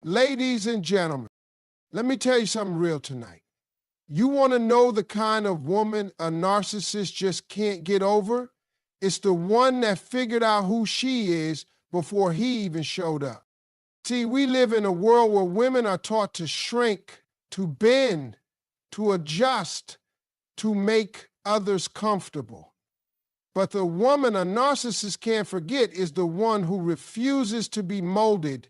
Ladies and gentlemen, let me tell you something real tonight. You want to know the kind of woman a narcissist just can't get over? It's the one that figured out who she is before he even showed up. See, we live in a world where women are taught to shrink, to bend, to adjust, to make others comfortable. But the woman a narcissist can't forget is the one who refuses to be molded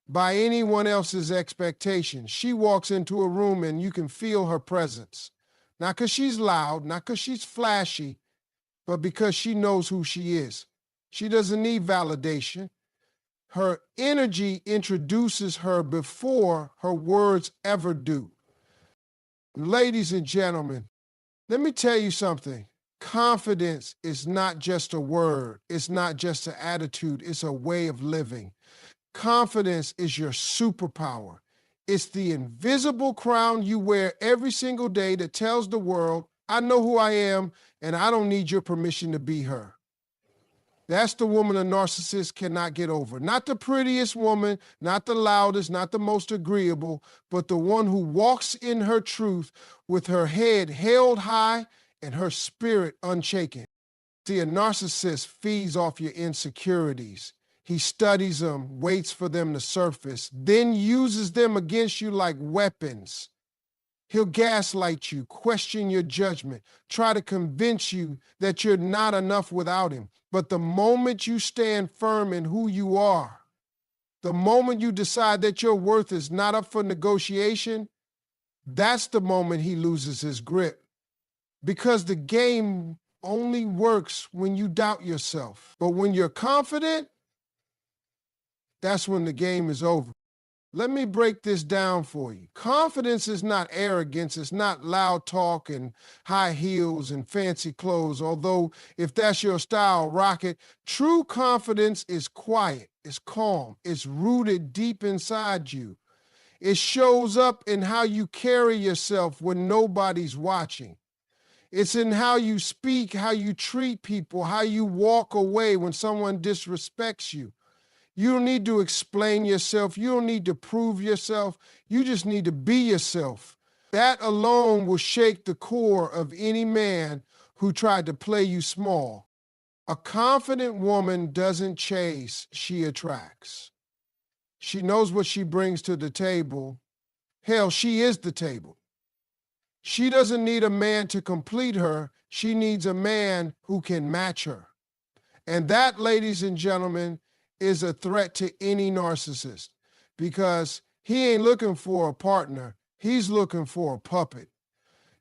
by anyone else's expectations. She walks into a room and you can feel her presence. Not because she's loud, not because she's flashy, but because she knows who she is. She doesn't need validation. Her energy introduces her before her words ever do. Ladies and gentlemen, let me tell you something. Confidence is not just a word. It's not just an attitude. It's a way of living. Confidence is your superpower. It's the invisible crown you wear every single day that tells the world, I know who I am, and I don't need your permission to be her. That's the woman a narcissist cannot get over. Not the prettiest woman, not the loudest, not the most agreeable, but the one who walks in her truth with her head held high and her spirit unshaken. See, a narcissist feeds off your insecurities. He studies them, waits for them to surface, then uses them against you like weapons. He'll gaslight you, question your judgment, try to convince you that you're not enough without him. But the moment you stand firm in who you are, the moment you decide that your worth is not up for negotiation, that's the moment he loses his grip. Because the game only works when you doubt yourself. But when you're confident, that's when the game is over. Let me break this down for you. Confidence is not arrogance. It's not loud talk and high heels and fancy clothes. Although if that's your style, rock it. True confidence is quiet. It's calm. It's rooted deep inside you. It shows up in how you carry yourself when nobody's watching. It's in how you speak, how you treat people, how you walk away when someone disrespects you. You don't need to explain yourself. You don't need to prove yourself. You just need to be yourself. That alone will shake the core of any man who tried to play you small. A confident woman doesn't chase, she attracts. She knows what she brings to the table. Hell, she is the table. She doesn't need a man to complete her. She needs a man who can match her. And that, ladies and gentlemen, is a threat to any narcissist because he ain't looking for a partner. He's looking for a puppet.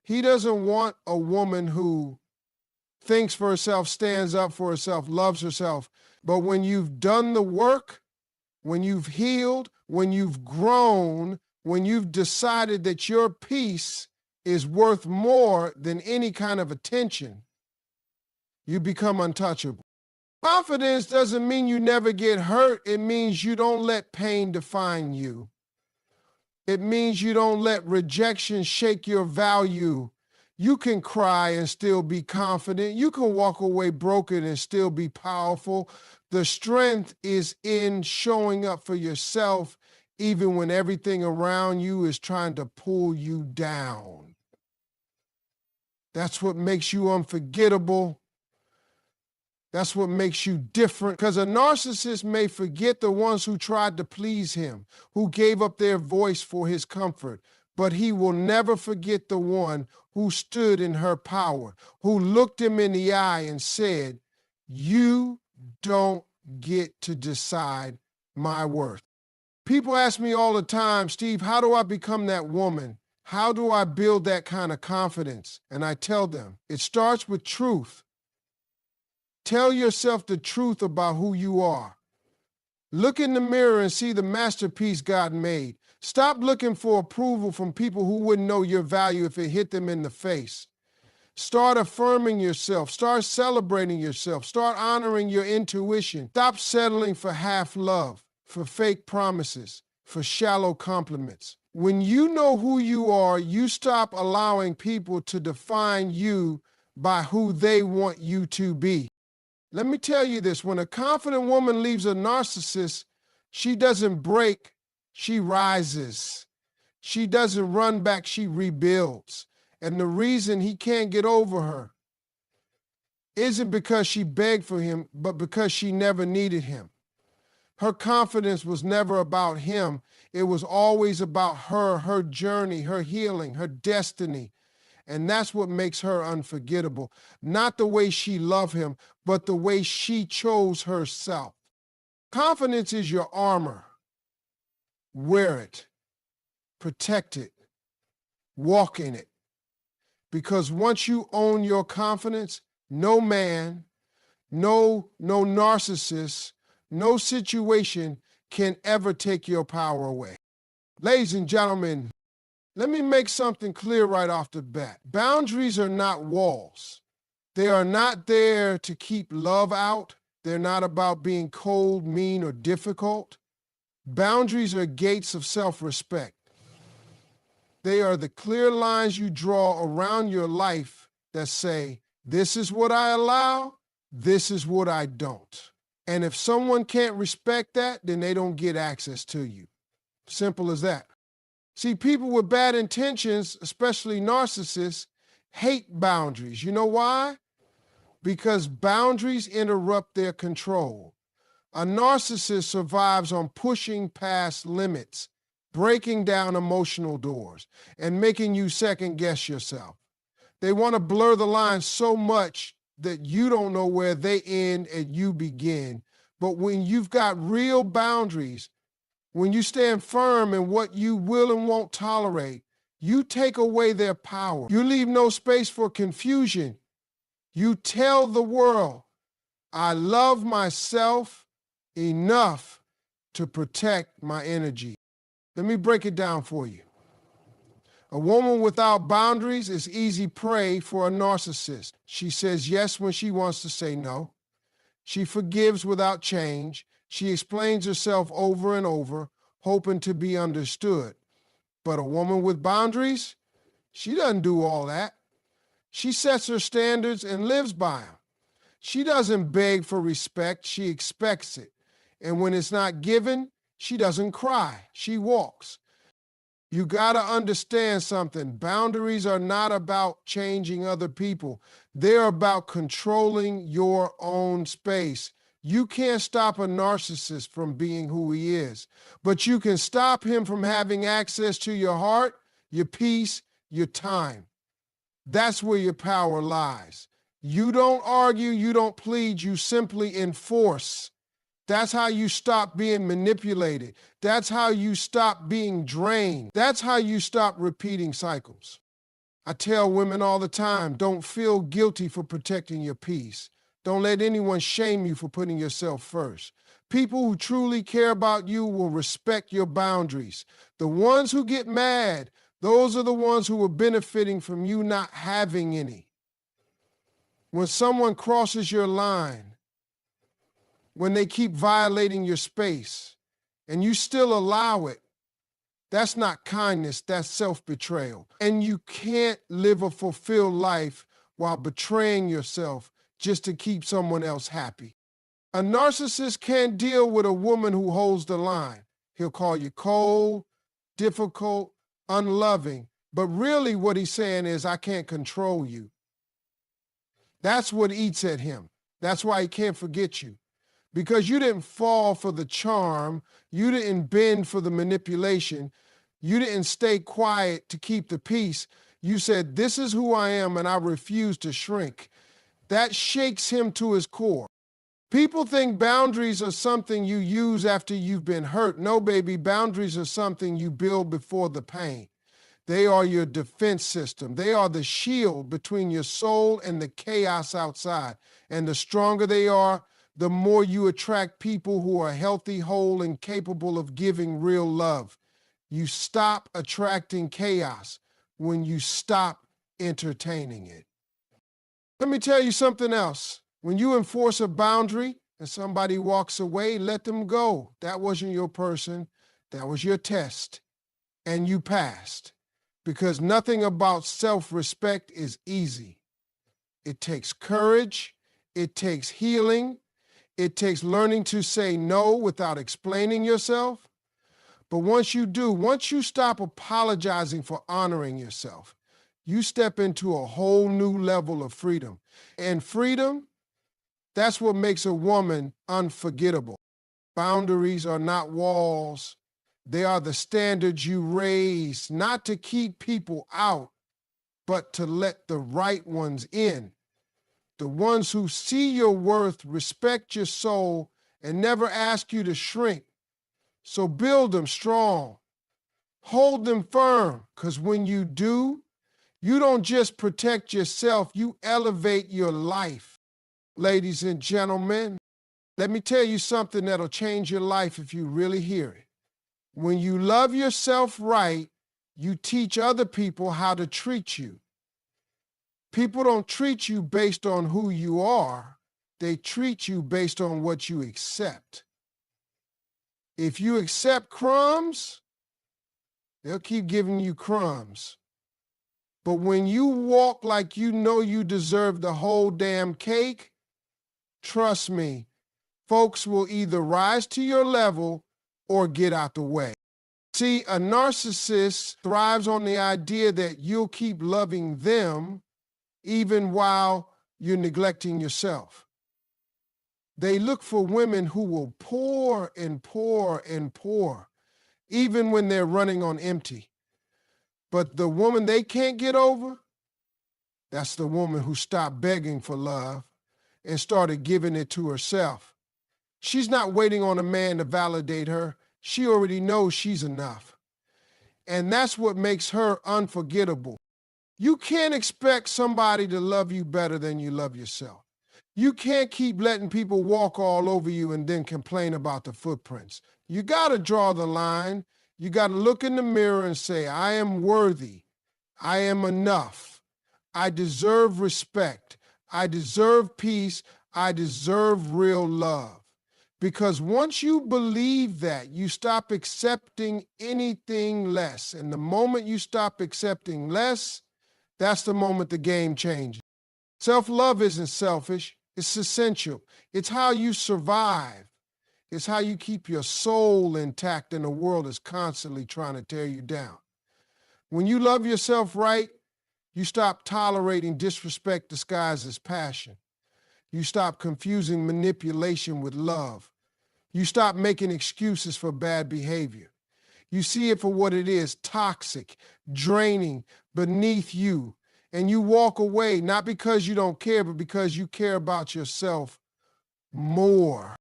He doesn't want a woman who thinks for herself, stands up for herself, loves herself. But when you've done the work, when you've healed, when you've grown, when you've decided that your peace is worth more than any kind of attention, you become untouchable. Confidence doesn't mean you never get hurt. It means you don't let pain define you. It means you don't let rejection shake your value. You can cry and still be confident. You can walk away broken and still be powerful. The strength is in showing up for yourself even when everything around you is trying to pull you down. That's what makes you unforgettable. That's what makes you different. Because a narcissist may forget the ones who tried to please him, who gave up their voice for his comfort, but he will never forget the one who stood in her power, who looked him in the eye and said, you don't get to decide my worth. People ask me all the time, Steve, how do I become that woman? How do I build that kind of confidence? And I tell them, it starts with truth. Tell yourself the truth about who you are. Look in the mirror and see the masterpiece God made. Stop looking for approval from people who wouldn't know your value if it hit them in the face. Start affirming yourself. Start celebrating yourself. Start honoring your intuition. Stop settling for half love, for fake promises, for shallow compliments. When you know who you are, you stop allowing people to define you by who they want you to be. Let me tell you this, when a confident woman leaves a narcissist, she doesn't break, she rises. She doesn't run back, she rebuilds. And the reason he can't get over her isn't because she begged for him, but because she never needed him. Her confidence was never about him. It was always about her, her journey, her healing, her destiny. And that's what makes her unforgettable. Not the way she loved him, but the way she chose herself. Confidence is your armor. Wear it. Protect it. Walk in it. Because once you own your confidence, no man, no narcissist, no situation can ever take your power away. Ladies and gentlemen, let me make something clear right off the bat. Boundaries are not walls. They are not there to keep love out. They're not about being cold, mean, or difficult. Boundaries are gates of self-respect. They are the clear lines you draw around your life that say, this is what I allow, this is what I don't. And if someone can't respect that, then they don't get access to you. Simple as that. See, people with bad intentions, especially narcissists, hate boundaries. You know why? Because boundaries interrupt their control. A narcissist survives on pushing past limits, breaking down emotional doors, and making you second-guess yourself. They want to blur the line so much that you don't know where they end and you begin. But when you've got real boundaries, when you stand firm in what you will and won't tolerate, you take away their power. You leave no space for confusion. You tell the world, I love myself enough to protect my energy. Let me break it down for you. A woman without boundaries is easy prey for a narcissist. She says yes when she wants to say no. She forgives without change. She explains herself over and over, hoping to be understood. But a woman with boundaries, she doesn't do all that. She sets her standards and lives by them. She doesn't beg for respect, she expects it. And when it's not given, she doesn't cry, she walks. You gotta understand something. Boundaries are not about changing other people. They're about controlling your own space. You can't stop a narcissist from being who he is, but you can stop him from having access to your heart, your peace, your time. That's where your power lies. You don't argue, you don't plead, you simply enforce. That's how you stop being manipulated. That's how you stop being drained. That's how you stop repeating cycles. I tell women all the time, don't feel guilty for protecting your peace. Don't let anyone shame you for putting yourself first. People who truly care about you will respect your boundaries. The ones who get mad, those are the ones who are benefiting from you not having any. When someone crosses your line, when they keep violating your space, and you still allow it, that's not kindness, that's self-betrayal. And you can't live a fulfilled life while betraying yourself just to keep someone else happy. A narcissist can't deal with a woman who holds the line. He'll call you cold, difficult, unloving, but really what he's saying is, I can't control you. That's what eats at him. That's why he can't forget you. Because you didn't fall for the charm, you didn't bend for the manipulation, you didn't stay quiet to keep the peace. You said, this is who I am and I refuse to shrink. That shakes him to his core. People think boundaries are something you use after you've been hurt. No, baby, boundaries are something you build before the pain. They are your defense system. They are the shield between your soul and the chaos outside. And the stronger they are, the more you attract people who are healthy, whole, and capable of giving real love. You stop attracting chaos when you stop entertaining it. Let me tell you something else. When you enforce a boundary and somebody walks away, let them go. That wasn't your person. That was your test. And you passed. Because nothing about self-respect is easy. It takes courage. It takes healing. It takes learning to say no without explaining yourself. But once you do, once you stop apologizing for honoring yourself, you step into a whole new level of freedom. And freedom, that's what makes a woman unforgettable. Boundaries are not walls. They are the standards you raise, not to keep people out, but to let the right ones in. The ones who see your worth, respect your soul, and never ask you to shrink. So build them strong. Hold them firm, because when you do, you don't just protect yourself, you elevate your life. Ladies and gentlemen, let me tell you something that'll change your life if you really hear it. When you love yourself right, you teach other people how to treat you. People don't treat you based on who you are. They treat you based on what you accept. If you accept crumbs, they'll keep giving you crumbs. But when you walk like you know you deserve the whole damn cake, trust me, folks will either rise to your level or get out the way. See, a narcissist thrives on the idea that you'll keep loving them even while you're neglecting yourself. They look for women who will pour and pour and pour, even when they're running on empty. But the woman they can't get over, that's the woman who stopped begging for love and started giving it to herself. She's not waiting on a man to validate her. She already knows she's enough. And that's what makes her unforgettable. You can't expect somebody to love you better than you love yourself. You can't keep letting people walk all over you and then complain about the footprints. You got to draw the line. You got to look in the mirror and say, I am worthy. I am enough. I deserve respect. I deserve peace. I deserve real love. Because once you believe that, you stop accepting anything less. And the moment you stop accepting less, that's the moment the game changes. Self-love isn't selfish. It's essential. It's how you survive. It's how you keep your soul intact and the world is constantly trying to tear you down. When you love yourself right, you stop tolerating disrespect disguised as passion. You stop confusing manipulation with love. You stop making excuses for bad behavior. You see it for what it is, toxic, draining, beneath you. And you walk away, not because you don't care, but because you care about yourself more.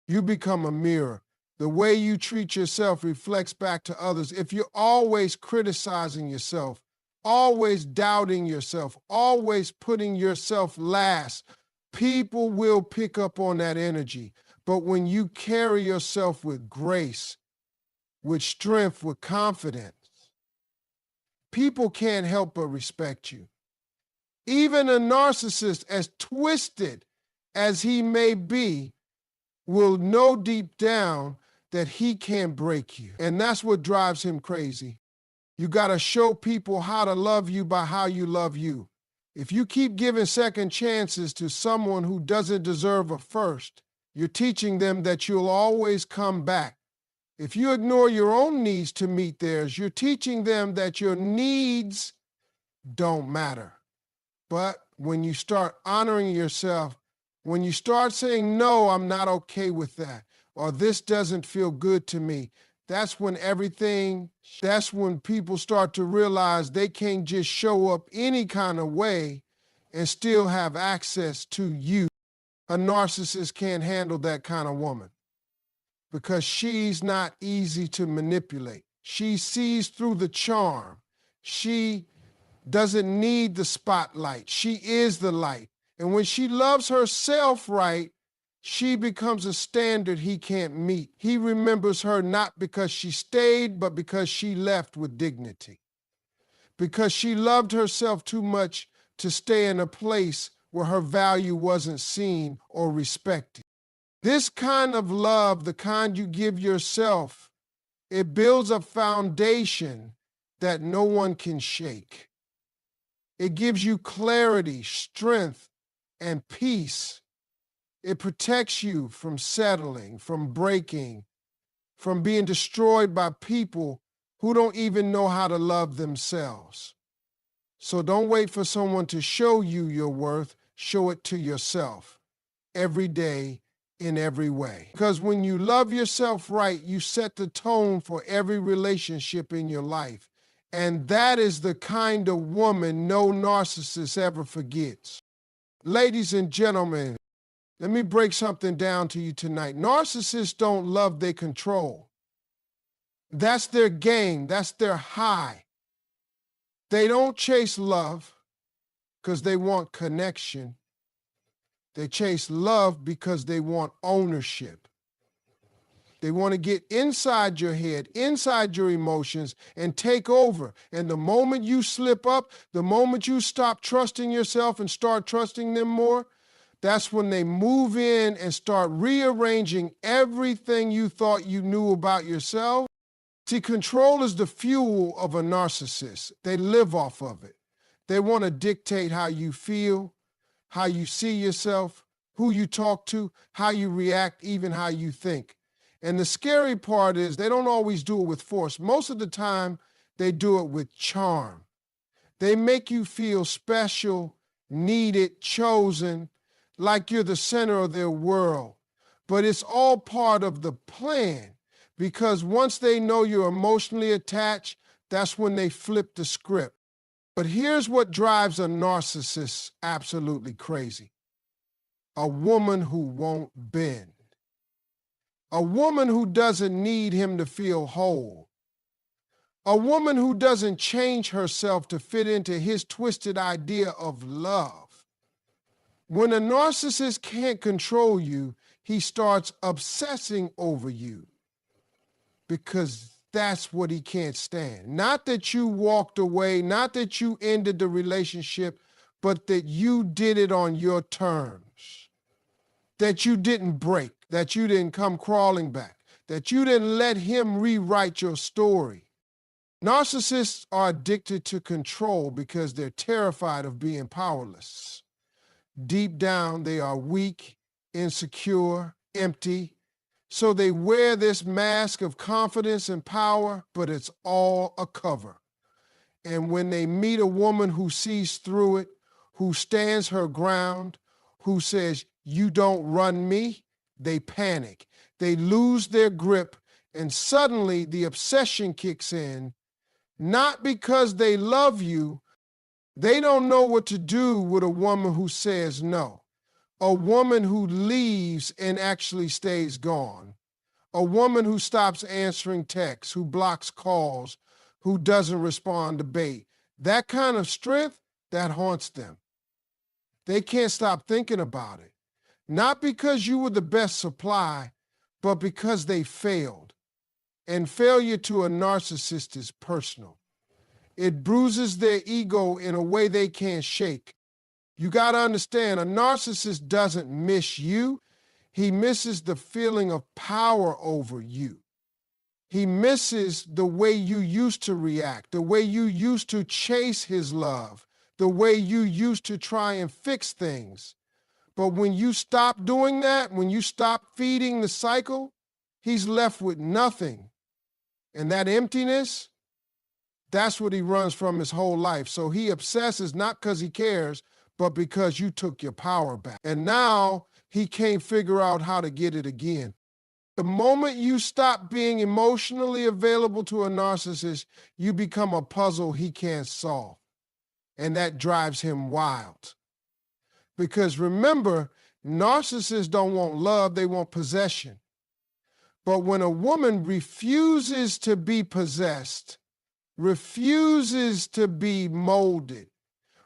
You become a mirror. The way you treat yourself reflects back to others. If you're always criticizing yourself, always doubting yourself, always putting yourself last, people will pick up on that energy. But when you carry yourself with grace, with strength, with confidence, people can't help but respect you. Even a narcissist, as twisted as he may be, will know deep down that he can't break you. And that's what drives him crazy. You got to show people how to love you by how you love you. If you keep giving second chances to someone who doesn't deserve a first, you're teaching them that you'll always come back. If you ignore your own needs to meet theirs, you're teaching them that your needs don't matter. But when you start honoring yourself, when you start saying, no, I'm not okay with that, or this doesn't feel good to me, that's when people start to realize they can't just show up any kind of way and still have access to you. A narcissist can't handle that kind of woman because she's not easy to manipulate. She sees through the charm. She doesn't need the spotlight. She is the light. And when she loves herself right, she becomes a standard he can't meet. He remembers her not because she stayed, but because she left with dignity. Because she loved herself too much to stay in a place where her value wasn't seen or respected. This kind of love, the kind you give yourself, it builds a foundation that no one can shake. It gives you clarity, strength, and peace. It protects you from settling, from breaking, from being destroyed by people who don't even know how to love themselves. So don't wait for someone to show you your worth. Show it to yourself every day in every way. Because when you love yourself right, you set the tone for every relationship in your life. And that is the kind of woman no narcissist ever forgets. Ladies and gentlemen, let me break something down to you tonight. Narcissists don't love, they control. That's their game. That's their high. They don't chase love because they want connection. They chase love because they want ownership. They want to get inside your head, inside your emotions, and take over. And the moment you slip up, the moment you stop trusting yourself and start trusting them more, that's when they move in and start rearranging everything you thought you knew about yourself. See, control is the fuel of a narcissist. They live off of it. They want to dictate how you feel, how you see yourself, who you talk to, how you react, even how you think. And the scary part is they don't always do it with force. Most of the time, they do it with charm. They make you feel special, needed, chosen, like you're the center of their world. But it's all part of the plan, because once they know you're emotionally attached, that's when they flip the script. But here's what drives a narcissist absolutely crazy. A woman who won't bend. A woman who doesn't need him to feel whole. A woman who doesn't change herself to fit into his twisted idea of love. When a narcissist can't control you, he starts obsessing over you because that's what he can't stand. Not that you walked away, not that you ended the relationship, but that you did it on your terms. That you didn't break, that you didn't come crawling back, that you didn't let him rewrite your story. Narcissists are addicted to control because they're terrified of being powerless. Deep down, they are weak, insecure, empty. So they wear this mask of confidence and power, but it's all a cover. And when they meet a woman who sees through it, who stands her ground, who says, "You don't run me," they panic. They lose their grip, and suddenly the obsession kicks in, not because they love you. They don't know what to do with a woman who says no, a woman who leaves and actually stays gone, a woman who stops answering texts, who blocks calls, who doesn't respond to bait. That kind of strength, that haunts them. They can't stop thinking about it. Not because you were the best supply, but because they failed. And failure to a narcissist is personal. It bruises their ego in a way they can't shake. You got to understand, a narcissist doesn't miss you. He misses the feeling of power over you. He misses the way you used to react, the way you used to chase his love, the way you used to try and fix things. But when you stop doing that, when you stop feeding the cycle, he's left with nothing. And that emptiness, that's what he runs from his whole life. So he obsesses not because he cares, but because you took your power back. And now he can't figure out how to get it again. The moment you stop being emotionally available to a narcissist, you become a puzzle he can't solve. And that drives him wild. Because remember, narcissists don't want love, they want possession. But when a woman refuses to be possessed, refuses to be molded,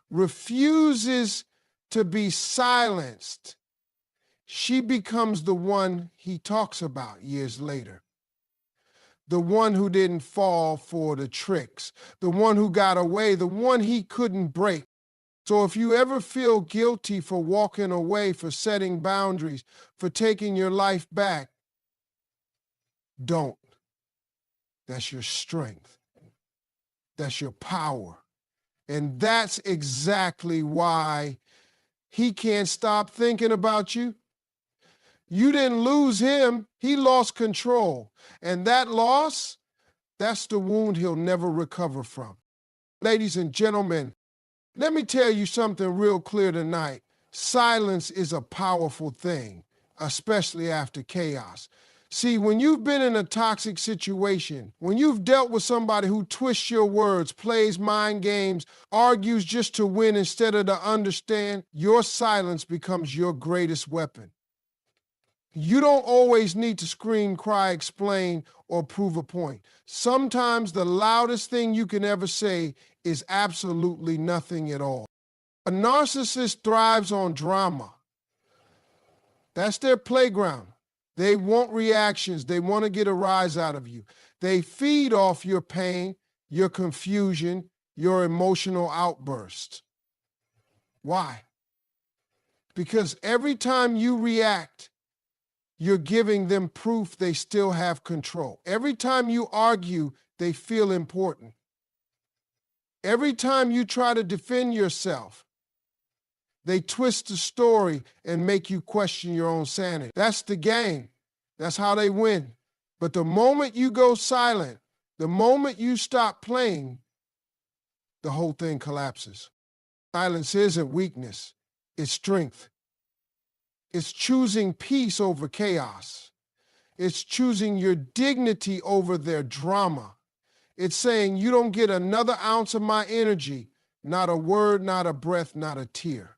refuses to be silenced, she becomes the one he talks about years later. The one who didn't fall for the tricks, the one who got away, the one he couldn't break. So if you ever feel guilty for walking away, for setting boundaries, for taking your life back, don't. That's your strength. That's your power. And that's exactly why he can't stop thinking about you. You didn't lose him, he lost control. And that loss, that's the wound he'll never recover from. Ladies and gentlemen, let me tell you something real clear tonight. Silence is a powerful thing, especially after chaos. See, when you've been in a toxic situation, when you've dealt with somebody who twists your words, plays mind games, argues just to win instead of to understand, your silence becomes your greatest weapon. You don't always need to scream, cry, explain, or prove a point. Sometimes the loudest thing you can ever say is absolutely nothing at all. A narcissist thrives on drama. That's their playground. They want reactions. They want to get a rise out of you. They feed off your pain, your confusion, your emotional outbursts. Why? Because every time you react, you're giving them proof they still have control. Every time you argue, they feel important. Every time you try to defend yourself, they twist the story and make you question your own sanity. That's the game. That's how they win. But the moment you go silent, the moment you stop playing, the whole thing collapses. Silence isn't weakness, it's strength. It's choosing peace over chaos. It's choosing your dignity over their drama. It's saying you don't get another ounce of my energy, not a word, not a breath, not a tear.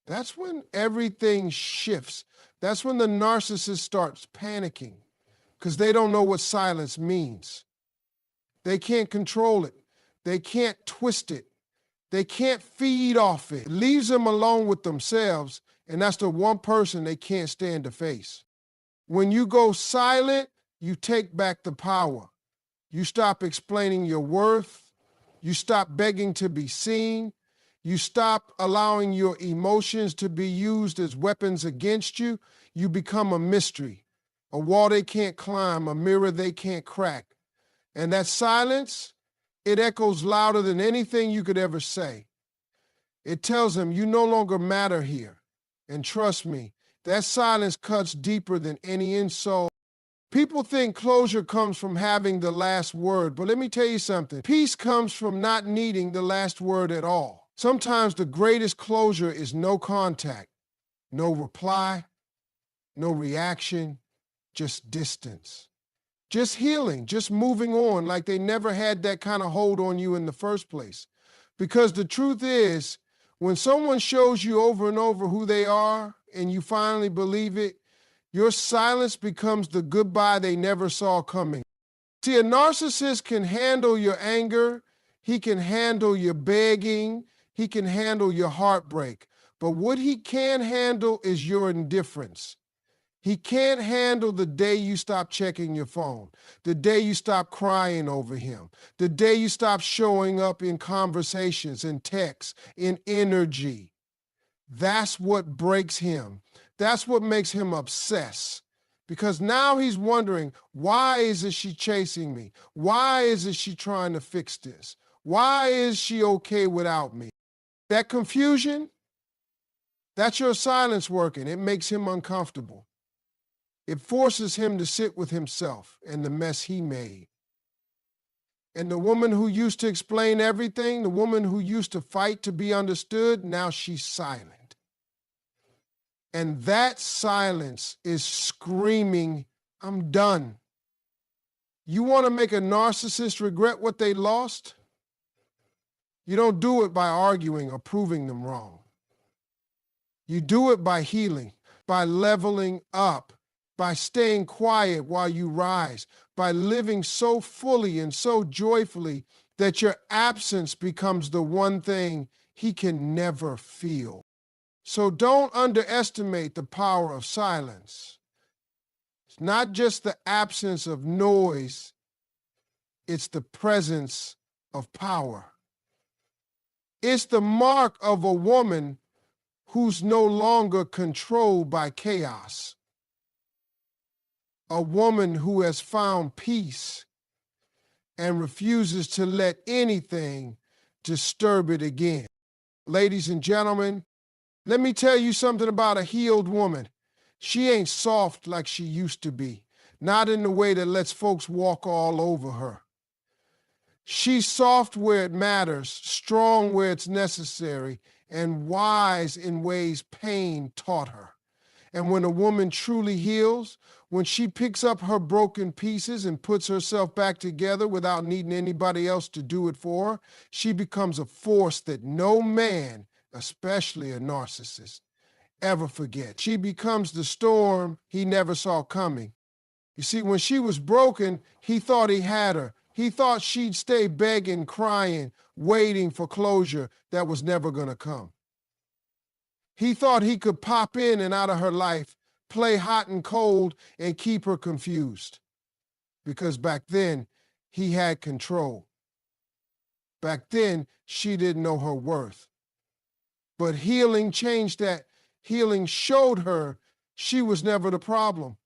That's when everything shifts. That's when the narcissist starts panicking because they don't know what silence means. They can't control it. They can't twist it. They can't feed off it. It leaves them alone with themselves, and that's the one person they can't stand to face. When you go silent, you take back the power. You stop explaining your worth. You stop begging to be seen. You stop allowing your emotions to be used as weapons against you. You become a mystery, a wall they can't climb, a mirror they can't crack. And that silence, it echoes louder than anything you could ever say. It tells them you no longer matter here. And trust me, that silence cuts deeper than any insult. People think closure comes from having the last word, but let me tell you something. Peace comes from not needing the last word at all. Sometimes the greatest closure is no contact, no reply, no reaction, just distance. Just healing, just moving on like they never had that kind of hold on you in the first place. Because the truth is, when someone shows you over and over who they are and you finally believe it, your silence becomes the goodbye they never saw coming. See, a narcissist can handle your anger, he can handle your begging, he can handle your heartbreak. But what he can't handle is your indifference. He can't handle the day you stop checking your phone, the day you stop crying over him, the day you stop showing up in conversations, in texts, in energy. That's what breaks him. That's what makes him obsess. Because now he's wondering, why isn't she chasing me? Why isn't she trying to fix this? Why is she okay without me? That confusion, that's your silence working. It makes him uncomfortable. It forces him to sit with himself and the mess he made. And the woman who used to explain everything, the woman who used to fight to be understood, now she's silent. And that silence is screaming, I'm done. You want to make a narcissist regret what they lost? You don't do it by arguing or proving them wrong. You do it by healing, by leveling up, by staying quiet while you rise, by living so fully and so joyfully that your absence becomes the one thing he can never feel. So don't underestimate the power of silence. It's not just the absence of noise, it's the presence of power. It's the mark of a woman who's no longer controlled by chaos. A woman who has found peace and refuses to let anything disturb it again. Ladies and gentlemen, let me tell you something about a healed woman. She ain't soft like she used to be, not in the way that lets folks walk all over her. She's soft where it matters, strong where it's necessary, and wise in ways pain taught her. And when a woman truly heals, when she picks up her broken pieces and puts herself back together without needing anybody else to do it for her, she becomes a force that no man, especially a narcissist, ever forgets. She becomes the storm he never saw coming. You see, when she was broken, he thought he had her. He thought she'd stay begging, crying, waiting for closure that was never going to come. He thought he could pop in and out of her life, play hot and cold, and keep her confused. Because back then, he had control. Back then, she didn't know her worth. But healing changed that. Healing showed her she was never the problem.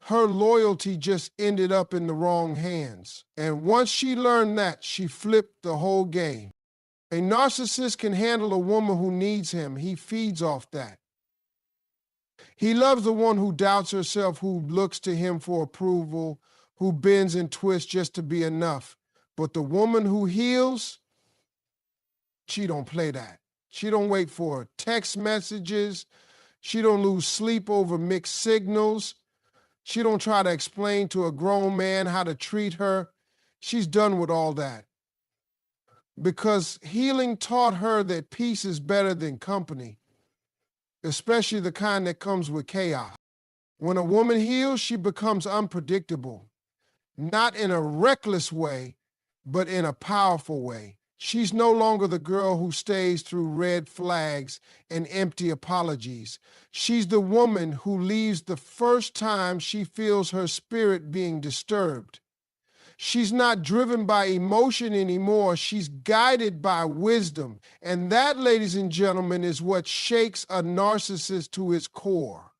Her loyalty just ended up in the wrong hands. And once she learned that, she flipped the whole game. A narcissist can handle a woman who needs him. He feeds off that. He loves the one who doubts herself, who looks to him for approval, who bends and twists just to be enough. But the woman who heals, she don't play that. She don't wait for text messages. She don't lose sleep over mixed signals. She don't try to explain to a grown man how to treat her. She's done with all that. Because healing taught her that peace is better than company, especially the kind that comes with chaos. When a woman heals, she becomes unpredictable, not in a reckless way, but in a powerful way. She's no longer the girl who stays through red flags and empty apologies. She's the woman who leaves the first time she feels her spirit being disturbed. She's not driven by emotion anymore. She's guided by wisdom. And that, ladies and gentlemen, is what shakes a narcissist to his core.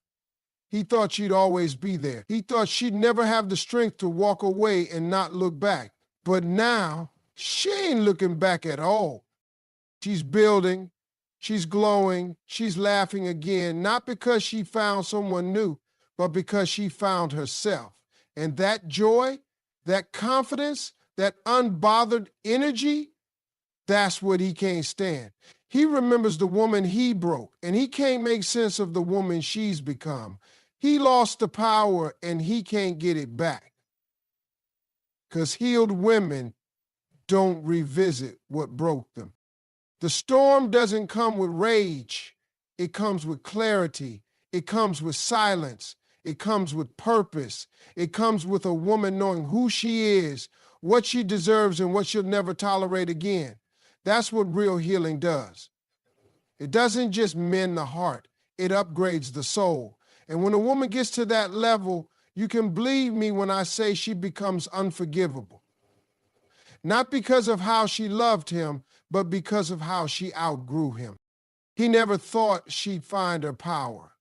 He thought she'd always be there. He thought she'd never have the strength to walk away and not look back. But now, she ain't looking back at all. She's building, she's glowing, she's laughing again, not because she found someone new, but because she found herself. And that joy, that confidence, that unbothered energy, that's what he can't stand. He remembers the woman he broke, and he can't make sense of the woman she's become. He lost the power, and he can't get it back. Because healed women don't revisit what broke them. The storm doesn't come with rage. It comes with clarity. It comes with silence. It comes with purpose. It comes with a woman knowing who she is, what she deserves, and what she'll never tolerate again. That's what real healing does. It doesn't just mend the heart. It upgrades the soul. And when a woman gets to that level, you can believe me when I say she becomes unforgivable. Not because of how she loved him, but because of how she outgrew him. He never thought she'd find her power.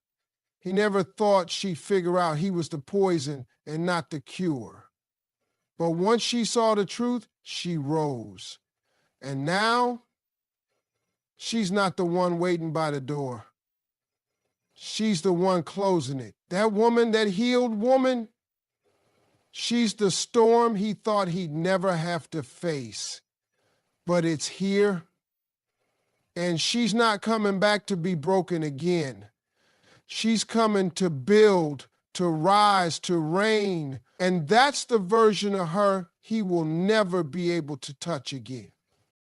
He never thought she'd figure out he was the poison and not the cure. But once she saw the truth, she rose. And now, she's not the one waiting by the door. She's the one closing it. That woman, that healed woman, she's the storm he thought he'd never have to face. But it's here, and she's not coming back to be broken again. She's coming to build, to rise, to reign. And that's the version of her he will never be able to touch again.